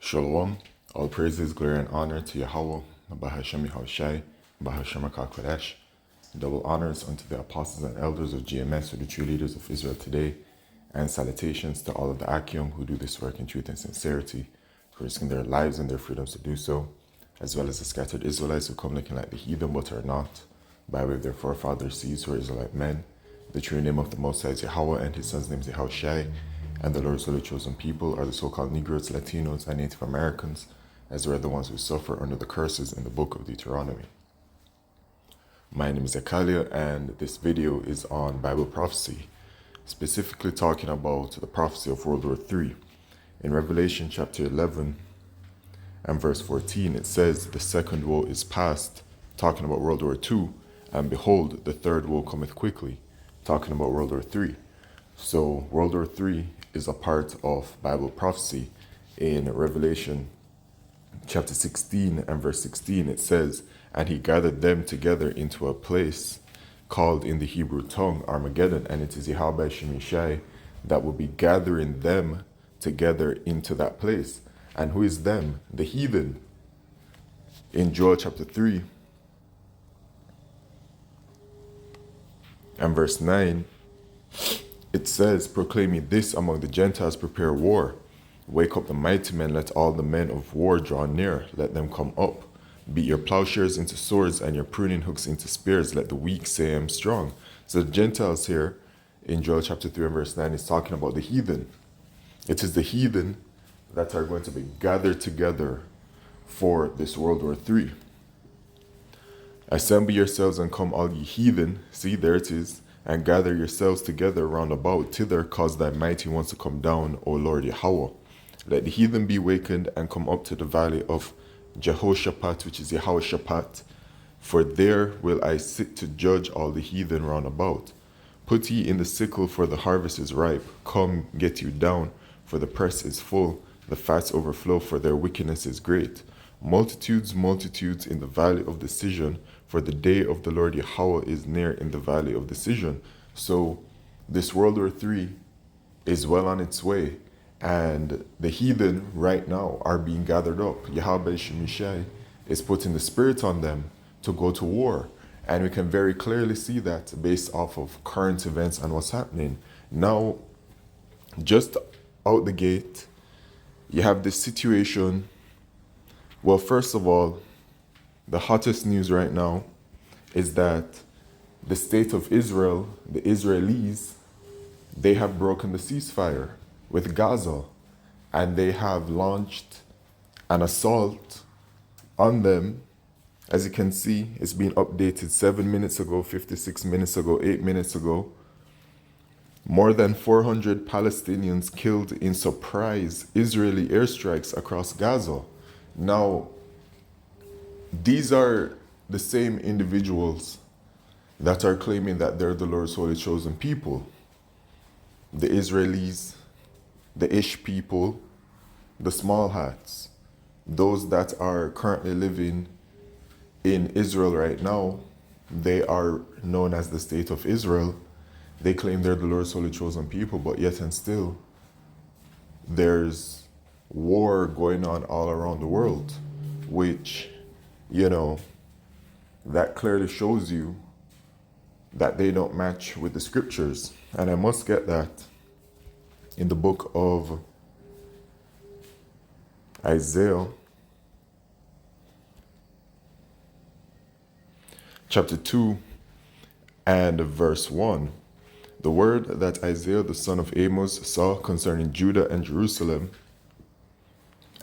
Shalom. All praises, glory, and honor to Yahweh, Bahashem Yahushai, Bahashem HaKadosh. Double honors unto the apostles and elders of GMS, or the true leaders of Israel today, and salutations to all of the Akim who do this work in truth and sincerity, risking their lives and their freedoms to do so, as well as the scattered Israelites who come looking like the heathen but are not, by way of their forefathers' seeds who are Israelite men. The true name of the Most High is Yahweh, and his son's name is Yahushai, and the Lord's holy chosen people are the so-called Negroes, Latinos, and Native Americans, as well as the ones who suffer under the curses in the book of Deuteronomy. My name is Zakalia, and this video is on Bible prophecy, specifically talking about the prophecy of World War III. In Revelation chapter 11 and verse 14, it says, "The second woe is past," talking about World War II, "and behold, the third woe cometh quickly," talking about World War III. So World War III is a part of Bible prophecy. In Revelation chapter 16 and verse 16, it says, "And he gathered them together into a place called in the Hebrew tongue Armageddon, and it is Yahweh Shemishai that will be gathering them together into that place." And who is them? The heathen. In Joel chapter 3 and verse 9, it says, "Proclaiming this among the Gentiles, prepare war. Wake up the mighty men, let all the men of war draw near, let them come up. Beat your plowshares into swords and your pruning hooks into spears, let the weak say I am strong." So the Gentiles here in Joel chapter 3 and verse 9 is talking about the heathen. It is the heathen that are going to be gathered together for this World War III. "Assemble yourselves and come, all ye heathen," see, there it is, "and gather yourselves together round about, thither cause thy mighty ones to come down, O Lord Yahweh. Let the heathen be wakened and come up to the valley of Jehoshaphat," which is Yehoshaphat, "for there will I sit to judge all the heathen round about. Put ye in the sickle, for the harvest is ripe. Come, get you down, for the press is full. The fats overflow, for their wickedness is great. Multitudes, multitudes in the valley of decision, for the day of the Lord Yahweh is near in the valley of decision." So this World War III is well on its way, and the heathen right now are being gathered up. Yahweh Shemishai is putting the spirit on them to go to war, and we can very clearly see that based off of current events and what's happening. Now, just out the gate, you have this situation. Well, first of all, the hottest news right now is that the state of Israel, the Israelis, they have broken the ceasefire with Gaza, and they have launched an assault on them. As you can see, it's been updated 7 minutes ago, 56 minutes ago, 8 minutes ago. More than 400 Palestinians killed in surprise Israeli airstrikes across Gaza. Now, these are the same individuals that are claiming that they're the Lord's holy chosen people. The Israelis, the Ish people, the small hats, those that are currently living in Israel right now, they are known as the State of Israel. They claim they're the Lord's holy chosen people, but yet and still, there's war going on all around the world, which, that clearly shows you that they don't match with the scriptures. And I must get that in the book of Isaiah, chapter 2 and verse 1. "The word that Isaiah the son of Amos saw concerning Judah and Jerusalem.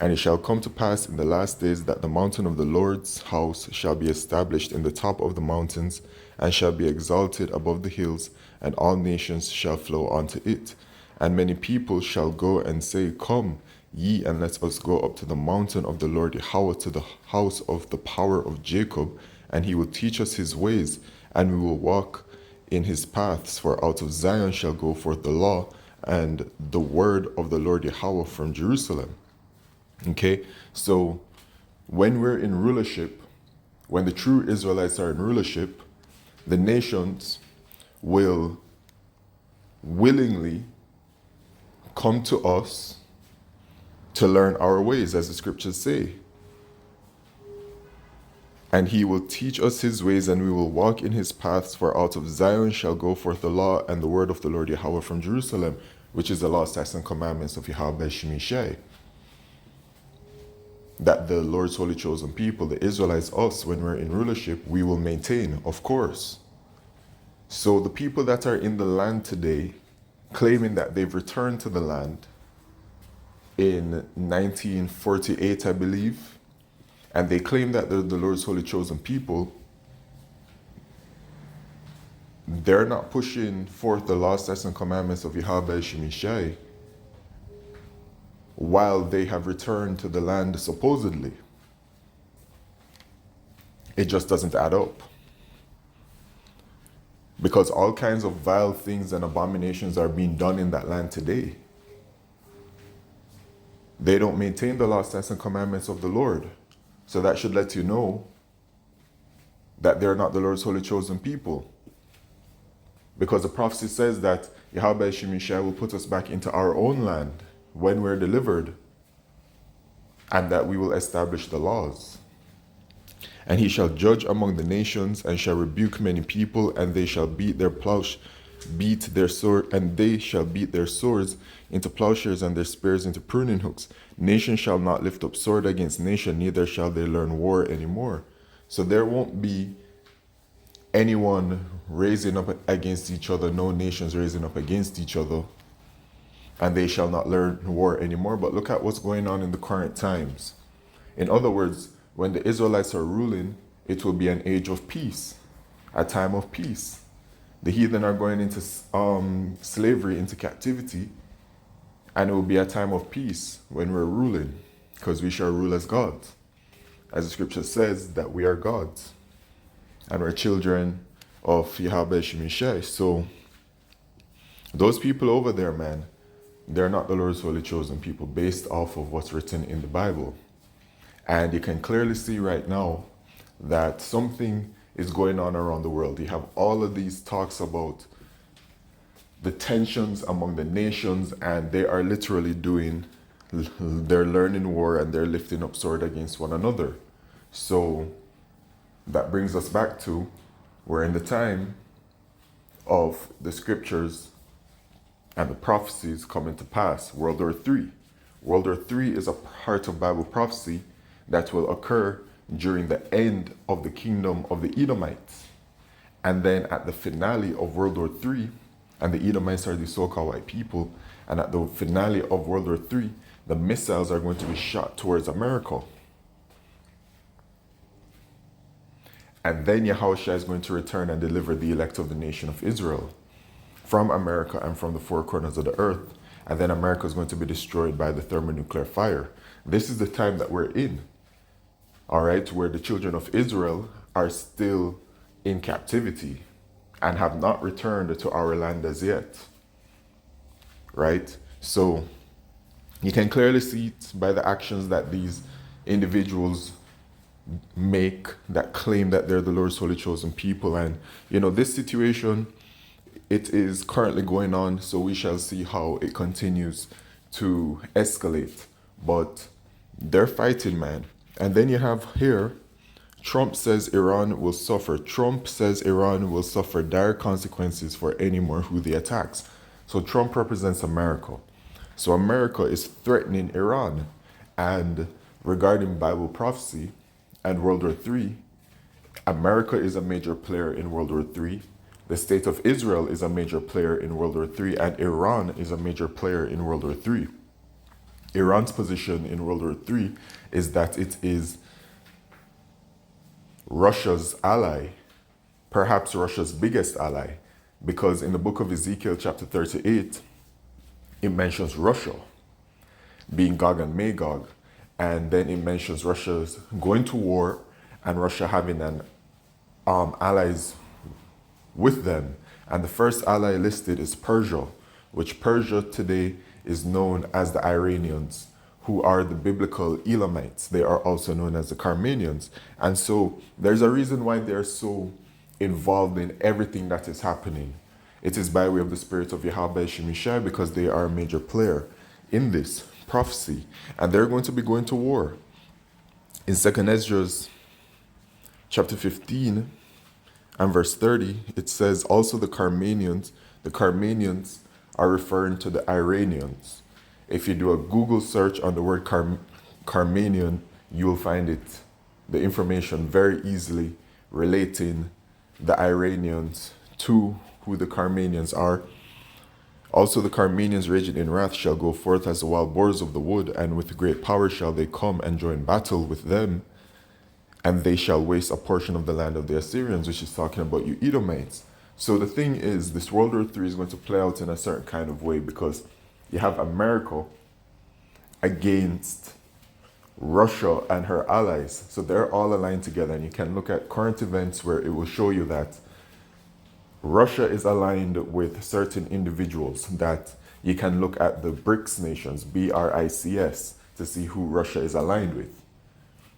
And it shall come to pass in the last days that the mountain of the Lord's house shall be established in the top of the mountains, and shall be exalted above the hills, and all nations shall flow unto it. And many people shall go and say, Come ye, and let us go up to the mountain of the Lord Yahweh, to the house of the power of Jacob, and he will teach us his ways, and we will walk in his paths. For out of Zion shall go forth the law, and the word of the Lord Yahweh from Jerusalem." Okay, so when we're in rulership, when the true Israelites are in rulership, the nations will willingly come to us to learn our ways, as the scriptures say. And he will teach us his ways, and we will walk in his paths. For out of Zion shall go forth the law and the word of the Lord Yahweh from Jerusalem, which is the law, statutes, and commandments of Yahweh Shemishai. That the Lord's holy chosen people, the Israelites, us, when we're in rulership, we will maintain, of course. So the people that are in the land today, claiming that they've returned to the land in 1948, I believe, and they claim that they're the Lord's holy chosen people, they're not pushing forth the law, statutes, and commandments of Yahweh Shemishai while they have returned to the land supposedly. It just doesn't add up. Because all kinds of vile things and abominations are being done in that land today. They don't maintain the law, statutes, and commandments of the Lord. So that should let you know that they're not the Lord's holy chosen people. Because the prophecy says that Yahweh Shemishai will put us back into our own land when we're delivered, and that we will establish the laws. And he shall judge among the nations, and shall rebuke many people, and they shall beat their swords into plowshares, and their spears into pruning hooks. Nation shall not lift up sword against nation, neither shall they learn war anymore. So there won't be anyone raising up against each other, no nations raising up against each other, and they shall not learn war anymore. But look at what's going on in the current times. In other words, when the Israelites are ruling, it will be an age of peace, a time of peace. The heathen are going into slavery, into captivity, and it will be a time of peace when we're ruling, because we shall rule as gods. As the scripture says, that we are gods, and we're children of Yahweh Shemishai. So those people over there, man, they're not the Lord's holy chosen people based off of what's written in the Bible. And you can clearly see right now that something is going on around the world. You have all of these talks about the tensions among the nations, and they are literally they're learning war, and they're lifting up sword against one another. So that brings us back to, we're in the time of the scriptures and the prophecies coming to pass, World War III. World War III is a part of Bible prophecy that will occur during the end of the kingdom of the Edomites. And then at the finale of World War III, and the Edomites are the so-called white people, and at the finale of World War III, the missiles are going to be shot towards America. And then Yahushua is going to return and deliver the elect of the nation of Israel from America and from the four corners of the earth. And then America is going to be destroyed by the thermonuclear fire. This is the time that we're in, all right, where the children of Israel are still in captivity and have not returned to our land as yet, right? So you can clearly see it by the actions that these individuals make that claim that they're the Lord's holy chosen people. And, you know, this situation, it is currently going on, so we shall see how it continues to escalate. But they're fighting, man. And then you have here, Trump says Iran will suffer. Trump says Iran will suffer dire consequences for any more Houthi attacks. So Trump represents America. So America is threatening Iran. And regarding Bible prophecy and World War III, America is a major player in World War III. The state of Israel is a major player in World War III, and Iran is a major player in World War III. Iran's position in World War III is that it is Russia's ally, perhaps Russia's biggest ally, because in the book of Ezekiel chapter 38, it mentions Russia being Gog and Magog, and then it mentions Russia's going to war and Russia having an allies with them. And the first ally listed is Persia, which Persia today is known as the Iranians, who are the biblical Elamites. They are also known as the Carmanians. And so there's a reason why they're so involved in everything that is happening. It is by way of the spirit of Yahweh Shemishai, because they are a major player in this. prophecy, and they're going to be going to war. In 2nd Ezra chapter 15 and verse 30, it says, also the Carmanians are referring to the Iranians. If you do a Google search on the word Carmanian, you will find it, the information very easily relating the Iranians to who the Carmanians are. Also the Carmanians raging in wrath shall go forth as the wild boars of the wood, and with great power shall they come and join battle with them, and they shall waste a portion of the land of the Assyrians, which is talking about you Edomites. So the thing is, this World War III is going to play out in a certain kind of way, because you have America against Russia and her allies. So they're all aligned together, and you can look at current events where it will show you that Russia is aligned with certain individuals, that you can look at the BRICS nations, BRICS, to see who Russia is aligned with.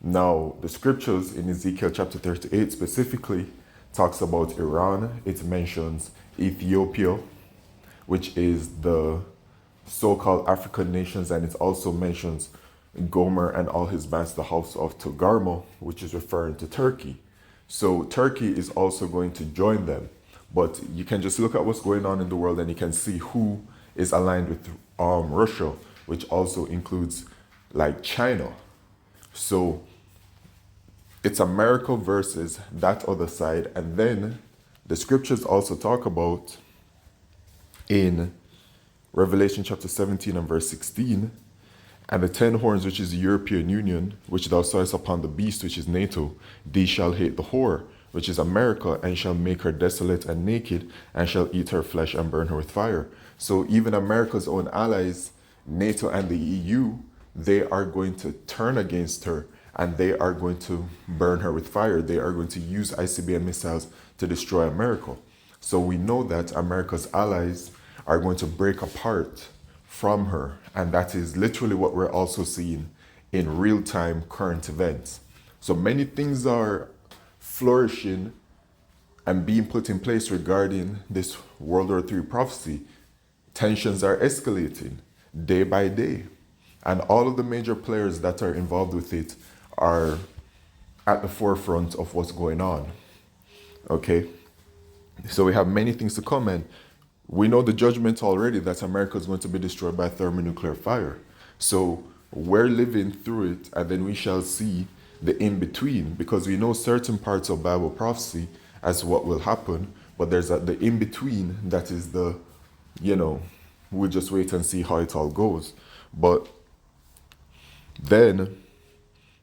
Now, the scriptures in Ezekiel chapter 38 specifically talks about Iran. It mentions Ethiopia, which is the so-called African nations, and it also mentions Gomer and all his bands, the house of Togarmah, which is referring to Turkey. So Turkey is also going to join them. But you can just look at what's going on in the world, and you can see who is aligned with Russia, which also includes like China. So it's America versus that other side. And then the scriptures also talk about in Revelation chapter 17 and verse 16, and the 10 horns, which is the European Union, which thou sawest upon the beast, which is NATO, these shall hate the whore, which is America, and shall make her desolate and naked, and shall eat her flesh and burn her with fire. So even America's own allies, NATO and the EU, they are going to turn against her, and they are going to burn her with fire. They are going to use ICBM missiles to destroy America. So we know that America's allies are going to break apart from her, and that is literally what we're also seeing in real-time current events. So many things are flourishing and being put in place regarding this World War III prophecy. Tensions are escalating day by day, and all of the major players that are involved with it are at the forefront of what's going on. Okay, so we have many things to come, and we know the judgment already that America is going to be destroyed by thermonuclear fire. So we're living through it, and then we shall see the in-between, because we know certain parts of Bible prophecy as what will happen, but there's the in-between that is the, we'll just wait and see how it all goes. But then,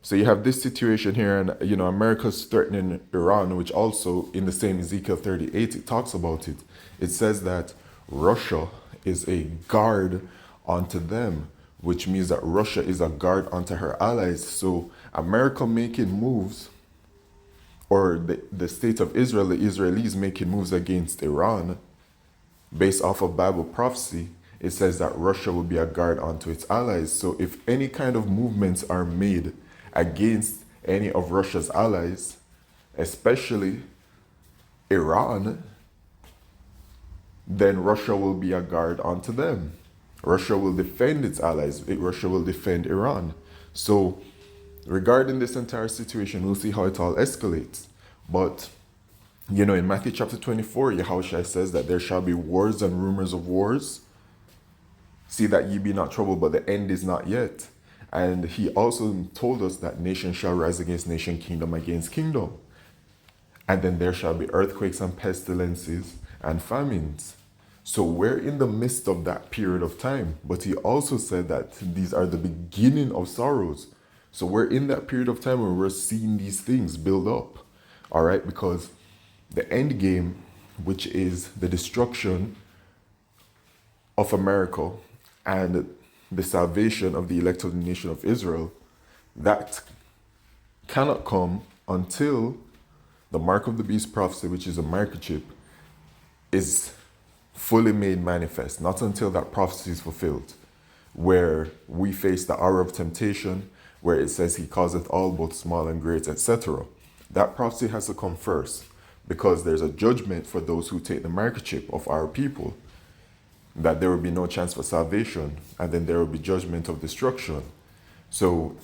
so you have this situation here, and America's threatening Iran, which also in the same Ezekiel 38, it talks about it. It says that Russia is a guard unto them, which means that Russia is a guard unto her allies. So America making moves, or the state of Israel, the Israelis making moves against Iran, based off of Bible prophecy, it says that Russia will be a guard unto its allies. So if any kind of movements are made against any of Russia's allies, especially Iran, then Russia will be a guard unto them. Russia will defend its allies. Russia will defend Iran. So regarding this entire situation, we'll see how it all escalates. But, in Matthew chapter 24, Yahushua says that there shall be wars and rumors of wars. See that ye be not troubled, but the end is not yet. And he also told us that nation shall rise against nation, kingdom against kingdom. And then there shall be earthquakes and pestilences and famines. So we're in the midst of that period of time. But he also said that these are the beginning of sorrows. So we're in that period of time where we're seeing these things build up. All right, because the end game, which is the destruction of America and the salvation of the elect of the nation of Israel, that cannot come until the mark of the beast prophecy, which is a microchip, is fully made manifest. Not until that prophecy is fulfilled, where we face the hour of temptation, where it says he causeth all, both small and great, etc. That prophecy has to come first, because there's a judgment for those who take the microchip of our people. that there will be no chance for salvation, and then there will be judgment of destruction. So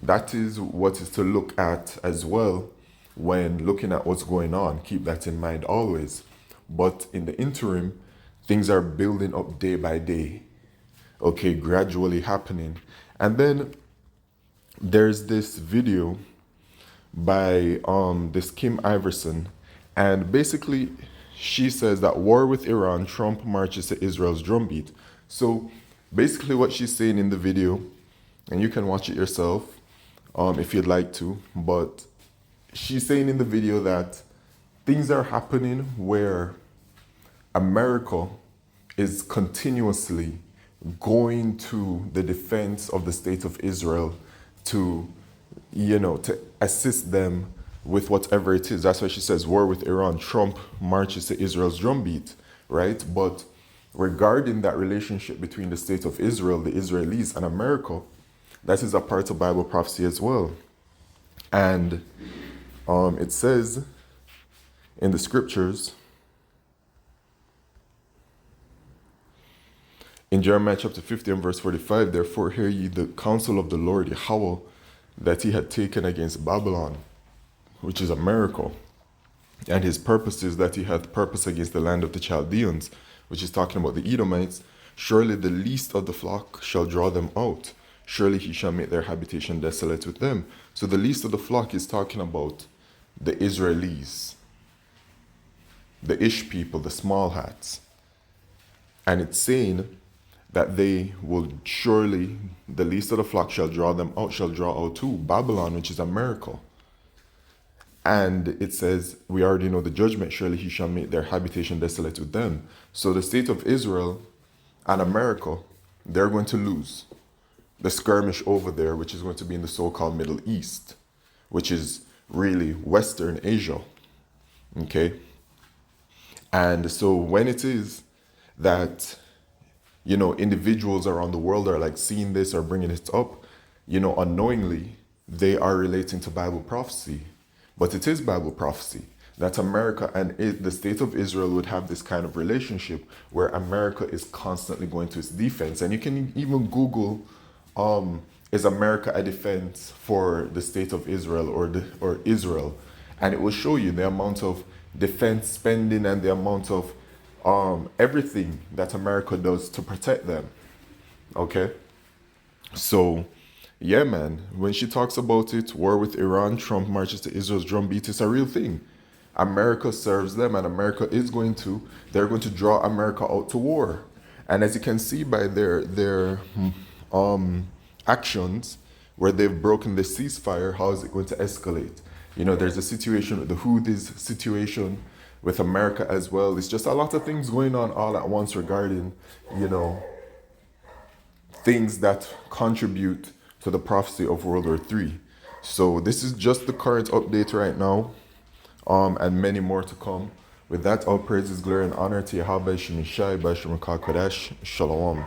that is what is to look at as well when looking at what's going on. Keep that in mind always. But in the interim, things are building up day by day, okay, gradually happening. And then there's this video by this Kim Iverson, and basically she says that war with Iran, Trump marches to Israel's drumbeat. So basically what she's saying in the video, and you can watch it yourself if you'd like to, but she's saying in the video that things are happening where America is continuously going to the defense of the state of Israel to, to assist them with whatever it is. That's why she says war with Iran, Trump marches to Israel's drumbeat, right? But regarding that relationship between the state of Israel, the Israelis, and America, that is a part of Bible prophecy as well. And it says in the scriptures, in Jeremiah chapter 50 and verse 45, therefore hear ye the counsel of the Lord Yahweh that he had taken against Babylon, which is America, and his purposes that he hath purpose against the land of the Chaldeans, which is talking about the Edomites. Surely the least of the flock shall draw them out. Surely he shall make their habitation desolate with them. So the least of the flock is talking about the Israelis, the Ish people, the small hats. And it's saying that they will surely, the least of the flock shall draw them out, shall draw out to Babylon, which is America. And it says, we already know the judgment, surely he shall make their habitation desolate with them. So the state of Israel and America, they're going to lose the skirmish over there, which is going to be in the so-called Middle East, which is really Western Asia, okay? And so when it is that, individuals around the world are like seeing this or bringing it up, unknowingly, they are relating to Bible prophecy. But it is Bible prophecy that America and the state of Israel would have this kind of relationship where America is constantly going to its defense. And you can even Google, is America a defense for the state of Israel or Israel? And it will show you the amount of defense spending and the amount of everything that America does to protect them. Okay? So, yeah, man, when she talks about it, war with Iran, Trump marches to Israel's drumbeat, it's a real thing. America serves them, and they're going to draw America out to war. And as you can see by their actions, where they've broken the ceasefire, how is it going to escalate? There's a situation with the Houthis, situation with America as well. It's just a lot of things going on all at once regarding, things that contribute to the prophecy of World War III. So this is just the current update right now, and many more to come. With that, all praises, glory, and honor to Yahweh Shemishai, Bashim Kodesh, Shalom.